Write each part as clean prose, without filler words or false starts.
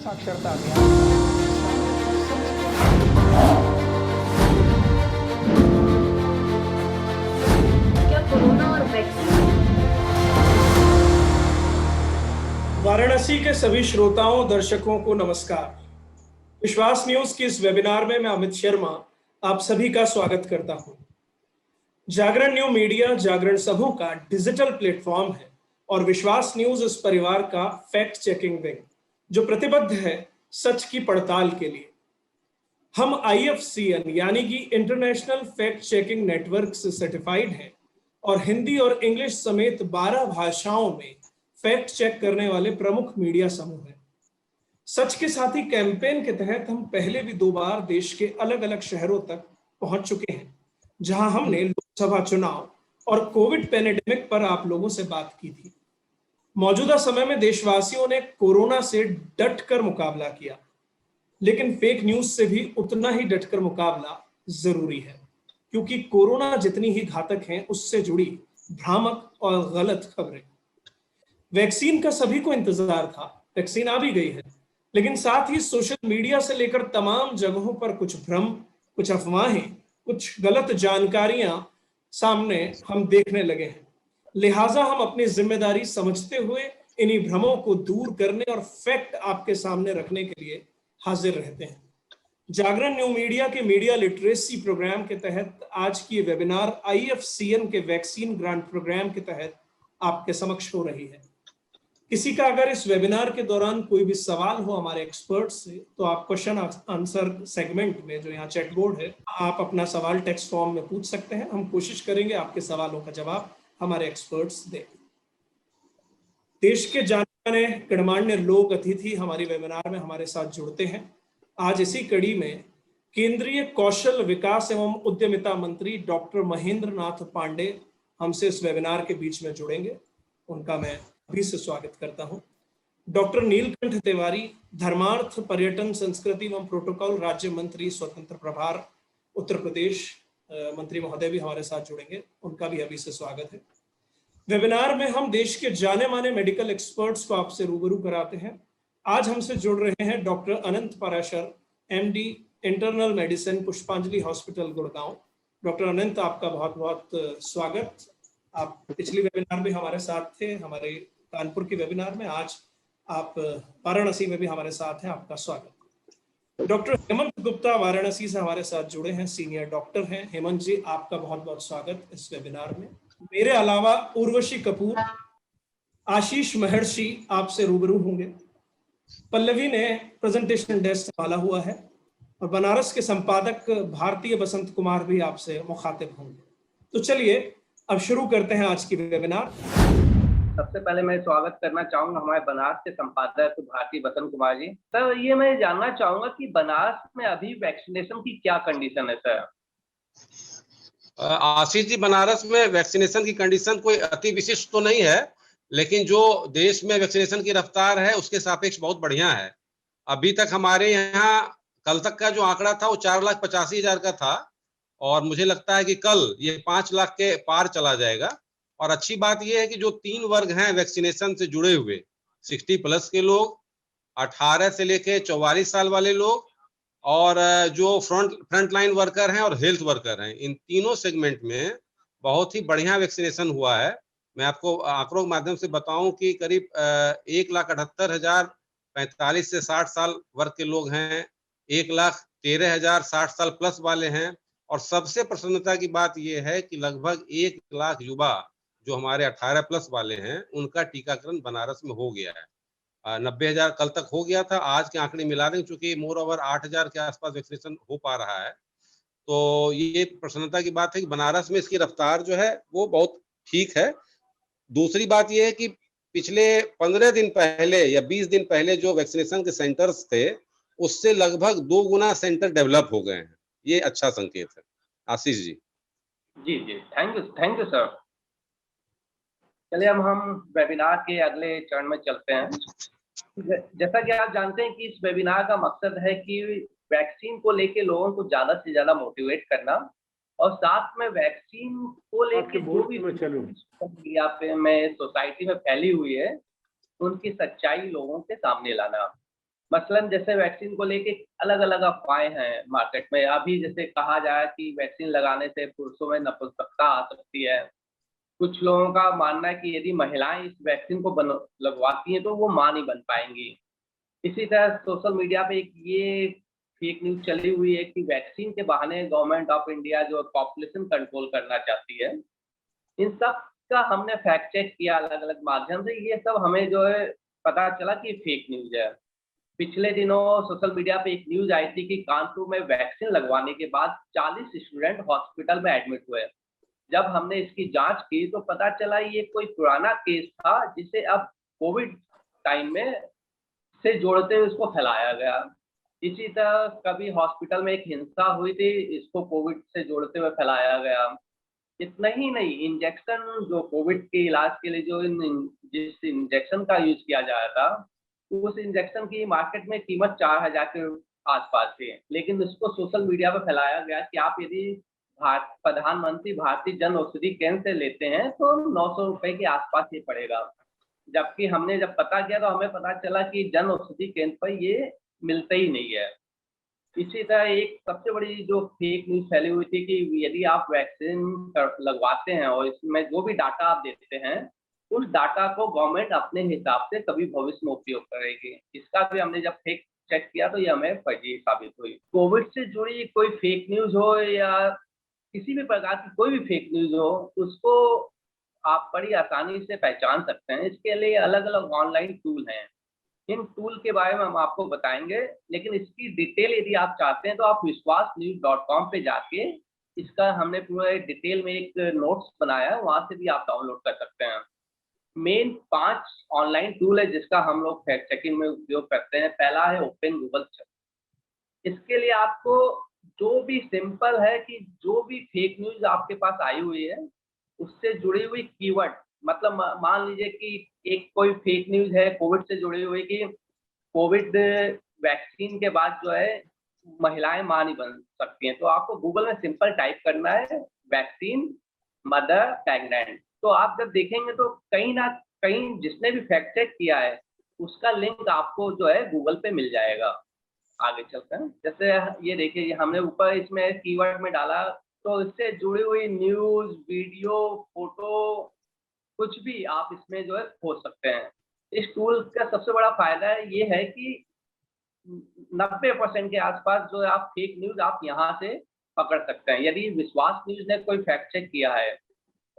साक्षरता अभियान। क्या कोरोना और वैक्सीन वाराणसी के सभी श्रोताओं दर्शकों को नमस्कार। विश्वास न्यूज की इस वेबिनार में मैं अमित शर्मा आप सभी का स्वागत करता हूं। जागरण न्यू मीडिया जागरण सबों का डिजिटल प्लेटफॉर्म है और विश्वास न्यूज इस परिवार का फैक्ट चेकिंग विंग जो प्रतिबद्ध है सच की पड़ताल के लिए। हम IFCN यानी कि इंटरनेशनल फैक्ट चेकिंग नेटवर्क से सर्टिफाइड हैं और हिंदी और इंग्लिश समेत 12 भाषाओं में फैक्ट चेक करने वाले प्रमुख मीडिया समूह हैं। सच के साथी कैंपेन के तहत हम पहले भी 2 बार देश के अलग अलग शहरों तक पहुंच चुके हैं, जहां हमने लोकसभा चुनाव और कोविड पैंडेमिक पर आप लोगों से बात की थी। मौजूदा समय में देशवासियों ने कोरोना से डटकर मुकाबला किया, लेकिन फेक न्यूज से भी उतना ही डटकर मुकाबला जरूरी है, क्योंकि कोरोना जितनी ही घातक है उससे जुड़ी भ्रामक और गलत खबरें। वैक्सीन का सभी को इंतजार था, वैक्सीन आ भी गई है, लेकिन साथ ही सोशल मीडिया से लेकर तमाम जगहों पर कुछ भ्रम, कुछ अफवाहें, कुछ गलत जानकारियां सामने हम देखने लगे हैं। लिहाजा हम अपनी जिम्मेदारी समझते हुए इन्हीं भ्रमों को दूर करने और फैक्ट आपके सामने रखने के लिए हाजिर रहते हैं। जागरण न्यू मीडिया के मीडिया लिटरेसी प्रोग्राम के तहत आज की वेबिनार IFCN के वैक्सीन ग्रांट प्रोग्राम के तहत आपके समक्ष हो रही है। किसी का अगर इस वेबिनार के दौरान कोई भी सवाल हो हमारे एक्सपर्ट से, तो आप क्वेश्चन आंसर सेगमेंट में जो यहाँ चैट बोर्ड है, आप अपना सवाल टेक्स्ट फॉर्म में पूछ सकते हैं। हम कोशिश करेंगे आपके सवालों का जवाब हमारे एक्सपर्ट्स दें। देश के जाने गणमान्य लोक अतिथि हमारी वेबिनार में हमारे साथ जुड़ते हैं। आज इसी कड़ी में केंद्रीय कौशल विकास एवं उद्यमिता मंत्री डॉक्टर महेंद्र नाथ पांडे हमसे इस वेबिनार के बीच में जुड़ेंगे। उनका मैं अभी से स्वागत करता हूं। डॉक्टर नीलकंठ तिवारी, धर्मार्थ पर्यटन संस्कृति एवं प्रोटोकॉल राज्य मंत्री स्वतंत्र प्रभार उत्तर प्रदेश मंत्री महोदय भी हमारे साथ जुड़ेंगे, उनका भी अभी से स्वागत है। वेबिनार में हम देश के जाने माने मेडिकल एक्सपर्ट्स को आपसे रूबरू कराते हैं। आज हमसे जुड़ रहे हैं डॉक्टर अनंत पाराशर, MD इंटरनल मेडिसिन, पुष्पांजलि हॉस्पिटल गुड़गांव। डॉक्टर अनंत, आपका बहुत बहुत स्वागत। आप पिछली वेबिनार में हमारे साथ थे, हमारे कानपुर की वेबिनार में। आज आप वाराणसी में भी हमारे साथ हैं, आपका स्वागत। डॉक्टर हेमंत गुप्ता वाराणसी से हमारे साथ जुड़े हैं, सीनियर डॉक्टर हैं। हेमंत जी, आपका बहुत बहुत स्वागत इस वेबिनार में। मेरे अलावा उर्वशी कपूर, आशीष महर्षि आपसे रूबरू होंगे। पल्लवी ने प्रेजेंटेशन डेस्क संभाला हुआ है और बनारस के संपादक भारतीय बसंत कुमार भी आपसे मुखातिब होंगे। तो चलिए अब शुरू करते हैं आज की वेबिनार। सबसे पहले मैं स्वागत करना चाहूंगा हमारे बनारस के संपादक भारती बसंत कुमार जी। सर, ये मैं जानना चाहूंगा कि बनारस में अभी वैक्सीनेशन की क्या कंडीशन है सर? आशीष जी, बनारस में वैक्सीनेशन की कंडीशन कोई अति विशिष्ट तो नहीं है, लेकिन जो देश में वैक्सीनेशन की रफ्तार है उसके सापेक्ष बहुत बढ़िया है। अभी तक हमारे यहाँ कल तक का जो आंकड़ा था वो 4,85,000 का था और मुझे लगता है कि कल ये 5 लाख के पार चला जाएगा। और अच्छी बात यह है कि जो 3 वर्ग हैं वैक्सीनेशन से जुड़े हुए, 60+ के लोग, 18 से लेके 44 साल वाले लोग और जो फ्रंट लाइन वर्कर हैं और हेल्थ वर्कर हैं, इन तीनों सेगमेंट में बहुत ही बढ़िया वैक्सीनेशन हुआ है। मैं आपको आंकड़ों के माध्यम से बताऊं कि करीब 1,78,000 45 से 60 साल वर्ग के लोग हैं, 1,13,000 60 साल प्लस वाले हैं, और सबसे प्रसन्नता की बात यह है कि लगभग 1 लाख युवा जो हमारे 18+ वाले हैं उनका टीकाकरण बनारस में हो गया है। 90,000 कल तक हो गया था, आज के आंकड़े मिला दें चूंकि मोर ओवर 8,000 के आसपास वैक्सीनेशन हो पा रहा है। तो ये प्रसन्नता की बात है कि बनारस में इसकी रफ्तार जो है वो बहुत ठीक है। दूसरी बात ये है कि पिछले 15 दिन पहले या 20 दिन पहले जो वैक्सीनेशन के सेंटर्स थे उससे लगभग 2 गुना सेंटर डेवलप हो गए हैं। ये अच्छा संकेत है। आशीष जी। जी जी, थैंक यू सर। चलिए अब हम वेबिनार के अगले चरण में चलते हैं। जैसा कि आप जानते हैं कि इस वेबिनार का मकसद है कि वैक्सीन को लेके लोगों को ज्यादा से ज्यादा मोटिवेट करना और साथ में वैक्सीन को लेके जो भी मीडिया पे में सोसाइटी में फैली हुई है उनकी सच्चाई लोगों के सामने लाना। मसलन जैसे वैक्सीन को लेके अलग अलग अफवाहें हैं मार्केट में। अभी जैसे कहा जाए कि वैक्सीन लगाने से पुरुषों में नपुंसकता आ सकती है। कुछ लोगों का मानना है कि यदि महिलाएं इस वैक्सीन को लगवाती हैं तो वो मां नहीं बन पाएंगी। इसी तरह सोशल मीडिया पे एक ये फेक न्यूज चली हुई है कि वैक्सीन के बहाने गवर्नमेंट ऑफ इंडिया जो पॉपुलेशन कंट्रोल करना चाहती है। इन सब का हमने फैक्ट चेक किया अलग अलग माध्यम से। ये सब हमें जो है पता चला कि फेक न्यूज है। पिछले दिनों सोशल मीडिया पे एक न्यूज आई थी कि कानपुर में वैक्सीन लगवाने के बाद 40 स्टूडेंट हॉस्पिटल में एडमिट हुए। जब हमने इसकी जांच की तो पता चला ये कोई पुराना केस था जिसे अब कोविड टाइम में से जोड़ते हुए इसको फैलाया गया। इसी तरह कभी हॉस्पिटल में एक हिंसा हुई थी, इसको कोविड से जोड़ते हुए फैलाया गया। इतना ही नहीं, इंजेक्शन जो कोविड के इलाज के लिए जो जिस इंजेक्शन का यूज किया जा रहा था, उस इंजेक्शन की मार्केट में कीमत 4000 के आसपास थी, लेकिन उसको सोशल मीडिया पर फैलाया गया कि आप यदि प्रधानमंत्री भारतीय जन औषधि केंद्र से लेते हैं तो 900 रुपए के आसपास ये पड़ेगा। जबकि हमने जब पता किया तो हमें पता चला कि जन औषधि केंद्र पर ये मिलता ही नहीं है। इसी तरह एक सबसे बड़ी जो फेक न्यूज फैली हुई थी कि यदि आप वैक्सीन लगवाते हैं और इसमें जो भी डाटा आप देते हैं, उस डाटा को गवर्नमेंट अपने हिसाब से कभी भविष्य में उपयोग करेगी। इसका भी हमने जब फेक चेक किया तो ये हमें फर्जी साबित हुई। कोविड से जुड़ी कोई फेक न्यूज हो या किसी भी प्रकार की कोई भी फेक न्यूज हो, उसको आप बड़ी आसानी से पहचान सकते हैं। इसके लिए अलग अलग ऑनलाइन टूल हैं। इन टूल के बारे में हम आपको बताएंगे, लेकिन इसकी डिटेल यदि आप चाहते हैं तो आप विश्वासन्यूज.com पे जाके इसका हमने पूरे डिटेल में एक नोट्स बनाया है, वहां से भी आप डाउनलोड कर सकते हैं। मेन 5 ऑनलाइन टूल है जिसका हम लोग फैक्ट चेकिंग में उपयोग करते हैं। पहला है ओपन गूगल चेक। इसके लिए आपको जो भी सिंपल है कि जो भी फेक न्यूज आपके पास आई हुई है उससे जुड़ी हुई कीवर्ड, मतलब मान लीजिए कि एक कोई फेक न्यूज है कोविड से जुड़ी हुई कि कोविड वैक्सीन के बाद जो है महिलाएं मां नहीं बन सकती हैं, तो आपको गूगल में सिंपल टाइप करना है वैक्सीन मदर प्रेग्नेंट। तो आप जब देखेंगे तो कहीं ना कहीं जिसने भी फैक्ट चेक किया है उसका लिंक आपको जो है गूगल पे मिल जाएगा। आगे चलते हैं। जैसे ये देखिए, हमने ऊपर इसमें कीवर्ड में डाला तो इससे जुड़ी हुई न्यूज, वीडियो, फोटो कुछ भी आप इसमें जो है खोज सकते हैं। इस टूल का सबसे बड़ा फायदा ये है कि 90% के आसपास जो आप फेक न्यूज आप यहाँ से पकड़ सकते हैं। यदि विश्वास न्यूज ने कोई फैक्ट चेक किया है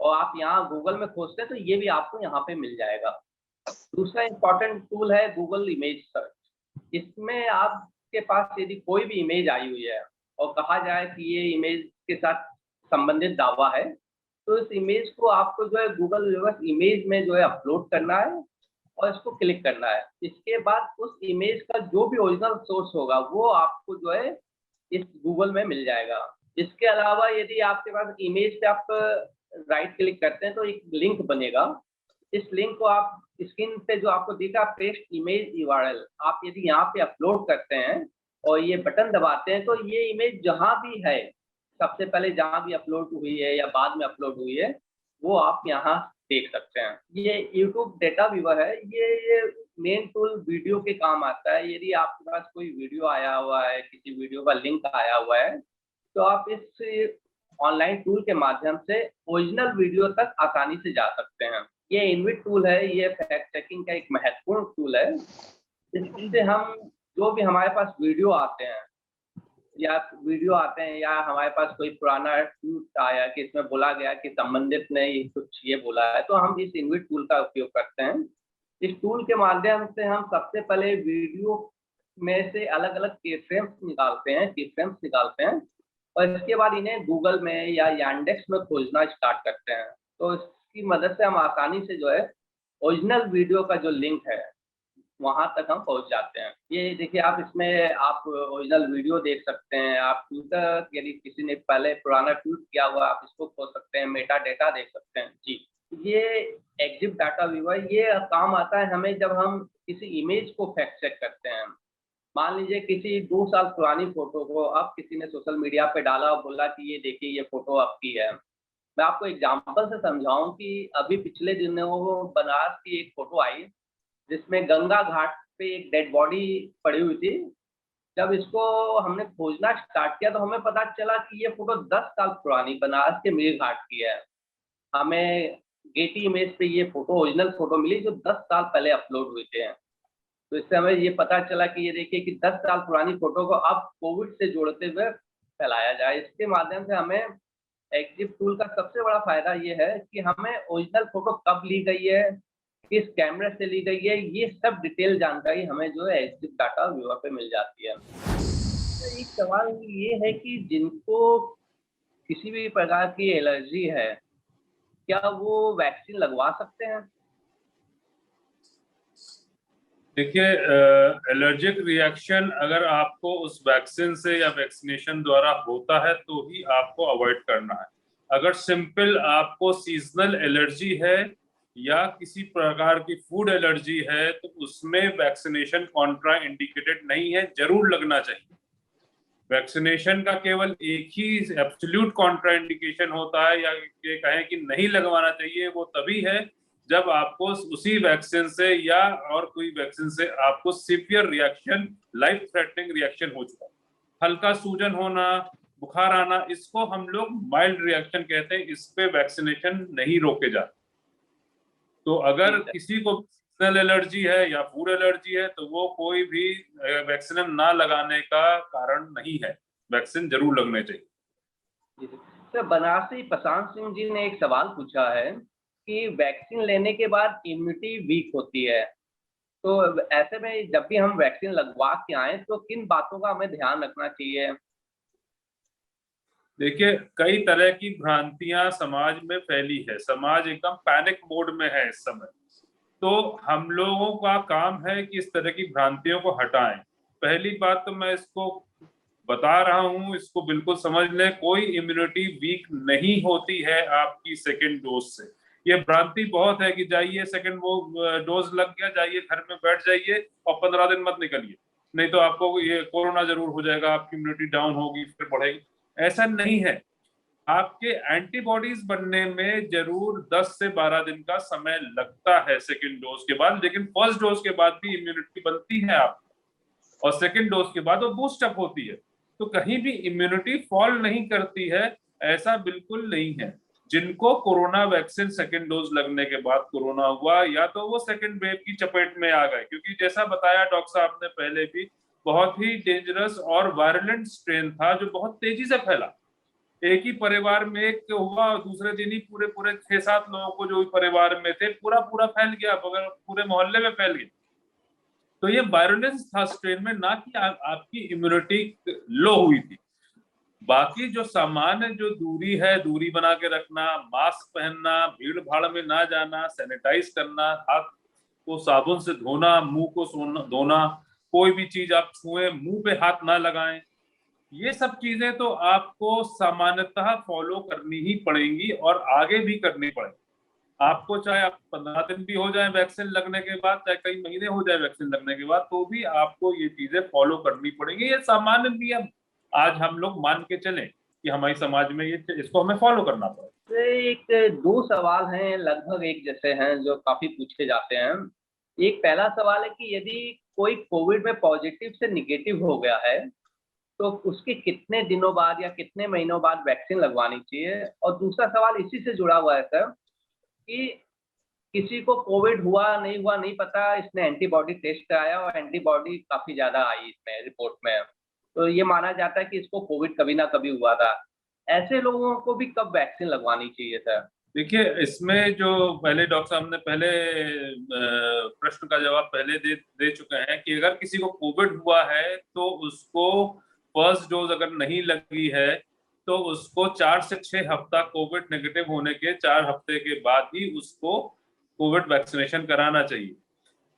और आप यहाँ गूगल में खोजते हैं तो ये भी आपको यहाँ पे मिल जाएगा। दूसरा इंपॉर्टेंट टूल है गूगल इमेज सर्च। इसमें आपके पास यदि कोई भी इमेज आई हुई है और कहा जाए कि ये इमेज के साथ संबंधित दावा है, तो इस इमेज को आपको जो है गूगल रिवर्स इमेज में जो है अपलोड करना है और इसको क्लिक करना है। इसके बाद उस इमेज का जो भी ओरिजिनल सोर्स होगा वो आपको जो है इस गूगल में मिल जाएगा। इसके अलावा यदि आपके पास इमेज पे आप राइट क्लिक करते हैं तो एक लिंक बनेगा। इस लिंक को आप स्क्रीन पे जो आपको दिखा पेस्ट इमेज यूआरएल, आप यदि यहाँ पे अपलोड करते हैं और ये बटन दबाते हैं तो ये इमेज जहाँ भी है, सबसे पहले जहाँ भी अपलोड हुई है या बाद में अपलोड हुई है, वो आप यहाँ देख सकते हैं। ये YouTube डेटा व्यूअर है। ये मेन टूल वीडियो के काम आता है। यदि आपके पास कोई वीडियो आया हुआ है, किसी वीडियो का लिंक आया हुआ है, तो आप इस ऑनलाइन टूल के माध्यम से ओरिजिनल वीडियो तक आसानी से जा सकते हैं। ये इनविट टूल है, ये फैक्ट चेकिंग का एक महत्वपूर्ण टूल है। इससे हम जो भी हमारे पास वीडियो आते हैं या हमारे पास कोई पुराना ट्वीट आया कि इसमें बोला गया कि संबंधित ने कुछ ये बोला है, तो हम इस इनविट टूल का उपयोग करते हैं। इस टूल के माध्यम से हम सबसे पहले वीडियो में से अलग अलग कीफ्रेम्स निकालते हैं और इसके बाद इन्हें गूगल में या यांडेक्स में खोजना स्टार्ट करते हैं। तो इसकी मदद से हम आसानी से जो है ओरिजिनल वीडियो का जो लिंक है वहां तक हम पहुंच जाते हैं। ये देखिए, आप इसमें आप ओरिजिनल वीडियो देख सकते हैं। आप ट्विटर, यदि किसी ने पहले पुराना ट्वीट किया हुआ आप इसको खोज सकते हैं। मेटा डेटा देख सकते हैं। जी, ये एग्जिट डाटा व्यूअर ये काम आता है हमें जब हम किसी इमेज को फैक्ट चेक करते हैं। मान लीजिए किसी 2 साल पुरानी फोटो को अब किसी ने सोशल मीडिया पे डाला और बोला कि ये देखिए ये फोटो आपकी है। मैं आपको एग्जाम्पल से समझाऊं कि अभी पिछले दिनों बनारस की एक फोटो आई जिसमें गंगा घाट पे एक डेड बॉडी पड़ी हुई थी। जब इसको हमने खोजना स्टार्ट किया तो हमें पता चला कि ये फोटो 10 साल पुरानी बनारस के मीर घाट की है। हमें गेटी इमेज पे ये फोटो ओरिजिनल फोटो मिली जो 10 साल पहले अपलोड हुए थे। तो इससे हमें ये पता चला कि ये देखिए कि 10 साल पुरानी फोटो को अब कोविड से जोड़ते हुए फैलाया जाए। इसके माध्यम से हमें एग्जिप टूल का सबसे बड़ा फायदा ये है कि हमें ओरिजिनल फोटो कब ली गई है, किस कैमरे से ली गई है, ये सब डिटेल जानकारी हमें जो है एग्जिप डाटा व्यूअर पे मिल जाती है। तो एक सवाल ये है कि जिनको किसी भी प्रकार की एलर्जी है, क्या वो वैक्सीन लगवा सकते हैं? देखिए, एलर्जिक रिएक्शन अगर आपको उस वैक्सीन से या वैक्सीनेशन द्वारा होता है तो ही आपको अवॉइड करना है। अगर सिंपल आपको सीजनल एलर्जी है या किसी प्रकार की फूड एलर्जी है तो उसमें वैक्सीनेशन कॉन्ट्रा इंडिकेटेड नहीं है, जरूर लगना चाहिए। वैक्सीनेशन का केवल एक ही एब्सोल्यूट कॉन्ट्रा इंडिकेशन होता है या ये कहें कि नहीं लगवाना चाहिए, वो तभी है जब आपको उसी वैक्सीन से या और कोई वैक्सीन से आपको severe reaction, life threatening reaction हो चुका है। हल्का सूजन होना, बुखार आना, इसको हम लोग माइल्ड रिएक्शन कहते हैं। इस पे वैक्सीनेशन नहीं रोके जाते। तो अगर किसी को सीजनल एलर्जी है या फूड एलर्जी है तो वो कोई भी वैक्सीन ना लगाने का कारण नहीं है, वैक्सीन जरूर लगने चाहिए। सर, बनारसी प्रशांत सिंह जी ने एक सवाल पूछा है कि वैक्सीन लेने के बाद इम्यूनिटी वीक होती है, तो ऐसे में जब भी हम वैक्सीन लगवा के आए तो किन बातों का हमें ध्यान रखना चाहिए? देखिए, कई तरह की भ्रांतियां समाज में फैली है। समाज एकदम पैनिक मोड में है इस समय। तो हम लोगों का काम है कि इस तरह की भ्रांतियों को हटाएं। पहली बात तो मैं इसको बता रहा हूं, इसको बिल्कुल समझ लें, कोई इम्यूनिटी वीक नहीं होती है आपकी सेकेंड डोज से। ये भ्रांति बहुत है कि जाइए सेकेंड वो डोज लग गया, जाइए घर में बैठ जाइए और 15 दिन मत निकलिए, नहीं तो आपको ये कोरोना जरूर हो जाएगा, आपकी इम्यूनिटी डाउन होगी फिर बढ़ेगी। ऐसा नहीं है। आपके एंटीबॉडीज बनने में जरूर 10 से 12 दिन का समय लगता है सेकेंड डोज के बाद, लेकिन फर्स्ट डोज के बाद भी इम्यूनिटी बनती है आपको और सेकेंड डोज के बाद वो बूस्ट अप होती है। तो कहीं भी इम्यूनिटी फॉल नहीं करती है, ऐसा बिल्कुल नहीं है। जिनको कोरोना वैक्सीन सेकेंड डोज लगने के बाद कोरोना हुआ, या तो वो सेकेंड वेव की चपेट में आ गए, क्योंकि जैसा बताया डॉक्टर साहब ने पहले भी, बहुत ही डेंजरस और वायलेंट स्ट्रेन था जो बहुत तेजी से फैला। एक ही परिवार में एक हुआ, दूसरे दिन ही पूरे 6-7 लोगों को जो परिवार में थे पूरा फैल गया, बगैर पूरे मोहल्ले में फैल गया। तो ये वायलेंस था स्ट्रेन में, ना कि आपकी इम्यूनिटी लो हुई थी। बाकी जो सामान्य जो दूरी है, दूरी बना के रखना, मास्क पहनना, भीड़ भाड़ में ना जाना, सैनिटाइज करना, हाथ को साबुन से धोना, मुंह को धोना, कोई भी चीज आप छुएं मुंह पे हाथ ना लगाएं, ये सब चीजें तो आपको सामान्यतः फॉलो करनी ही पड़ेंगी और आगे भी करनी पड़ेगी। आपको चाहे आप 15 दिन भी हो जाए वैक्सीन लगने के बाद, चाहे कई महीने हो जाए वैक्सीन लगने के बाद, तो भी आपको ये चीजें फॉलो करनी पड़ेंगी। ये सामान्य नियम आज हम लोग मान के चलें कि हमारे समाज में ये इसको हमें फॉलो करना पड़ेगा। एक दो सवाल हैं, लगभग एक जैसे हैं, जो काफी पूछे जाते हैं। एक पहला सवाल है कि यदि कोई कोविड में पॉजिटिव से निगेटिव हो गया है तो उसके कितने दिनों बाद या कितने महीनों बाद वैक्सीन लगवानी चाहिए? और दूसरा सवाल इसी से जुड़ा हुआ है सर कि किसी को कोविड हुआ नहीं पता, इसने एंटीबॉडी टेस्ट कराया और एंटीबॉडी काफी ज्यादा आई इसमें रिपोर्ट में, तो ये माना जाता है कि इसको कोविड कभी ना कभी हुआ था। ऐसे लोगों को भी कब वैक्सीन लगवानी चाहिए सर? देखिए, इसमें जो पहले डॉक्टर साहब ने पहले प्रश्न का जवाब पहले दे चुके हैं कि अगर किसी को कोविड हुआ है तो उसको फर्स्ट डोज अगर नहीं लगी है तो उसको 4 से 6 हफ्ता कोविड नेगेटिव होने के 4 हफ्ते के बाद ही उसको कोविड वैक्सीनेशन कराना चाहिए।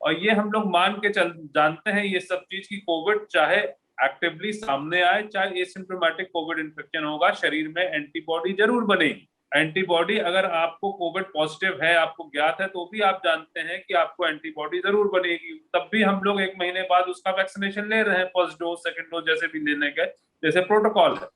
और ये हम लोग मान के जानते हैं ये सब चीज की कोविड चाहे एक्टिवली सामने आए, चाहे एसिम्प्टोमेटिक कोविड इन्फेक्शन होगा, शरीर में एंटीबॉडी जरूर बनेगी। एंटीबॉडी अगर आपको कोविड पॉजिटिव है, आपको ज्ञात है, तो भी आप जानते हैं कि आपको एंटीबॉडी जरूर बनेगी। तब भी हम लोग 1 महीने बाद उसका वैक्सीनेशन ले रहे हैं, फर्स्ट डोज सेकंड डोज जैसे भी लेने के जैसे प्रोटोकॉल है।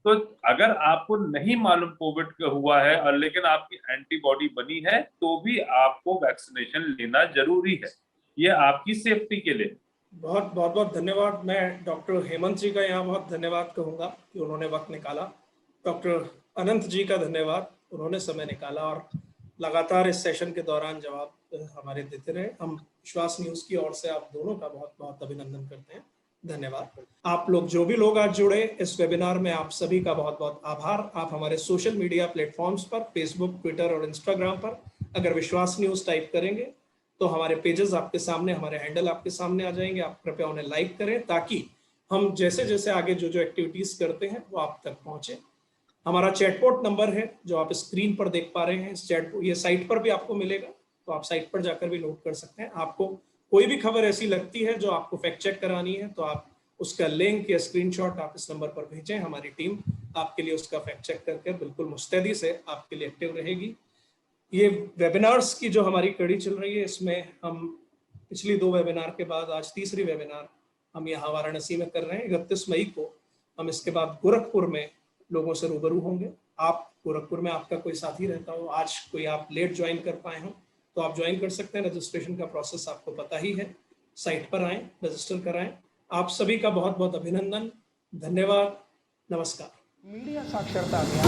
तो अगर आपको नहीं मालूम कोविड का हुआ है और लेकिन आपकी एंटीबॉडी बनी है तो भी आपको वैक्सीनेशन लेना जरूरी है। ये आपकी सेफ्टी के लिए। बहुत बहुत धन्यवाद। मैं डॉक्टर हेमंत जी का यहाँ बहुत धन्यवाद कहूँगा कि उन्होंने वक्त निकाला। डॉक्टर अनंत जी का धन्यवाद, उन्होंने समय निकाला और लगातार इस सेशन के दौरान जवाब हमारे देते रहे। हम विश्वास न्यूज की ओर से आप दोनों का बहुत बहुत अभिनंदन करते हैं। धन्यवाद। आप लोग जो भी लोग आज जुड़े इस वेबिनार में, आप सभी का बहुत बहुत आभार। आप हमारे सोशल मीडिया प्लेटफॉर्म्स पर, फेसबुक, ट्विटर और इंस्टाग्राम पर अगर विश्वास न्यूज टाइप करेंगे तो हमारे पेजेस आपके सामने, हमारे हैंडल आपके सामने आ जाएंगे। आप कृपया उन्हें लाइक करें ताकि हम जैसे जैसे आगे जो जो एक्टिविटीज करते हैं वो आप तक पहुंचे। हमारा चैटबॉट नंबर है जो आप स्क्रीन पर देख पा रहे हैं। इस चैटबॉट ये साइट पर भी आपको मिलेगा, तो आप साइट पर जाकर भी नोट कर सकते हैं। आपको कोई भी खबर ऐसी लगती है जो आपको फैक्ट चेक करानी है तो आप उसका लिंक या स्क्रीनशॉट आप इस नंबर पर भेजें। हमारी टीम आपके लिए उसका फैक्ट चेक करके बिल्कुल मुस्तैदी से आपके लिए एक्टिव रहेगी। ये वेबिनार्स की जो हमारी कड़ी चल रही है, इसमें हम पिछली 2 वेबिनार के बाद आज तीसरी वेबिनार हम यहाँ वाराणसी में कर रहे हैं। 31 मई को हम इसके बाद गोरखपुर में लोगों से रूबरू होंगे। आप गोरखपुर में आपका कोई साथी रहता हो, आज कोई आप लेट ज्वाइन कर पाए हो तो आप ज्वाइन कर सकते हैं। रजिस्ट्रेशन का प्रोसेस आपको पता ही है, साइट पर आएँ, रजिस्टर कराएं। आप सभी का बहुत बहुत अभिनंदन, धन्यवाद, नमस्कार। मीडिया साक्षरता अभियान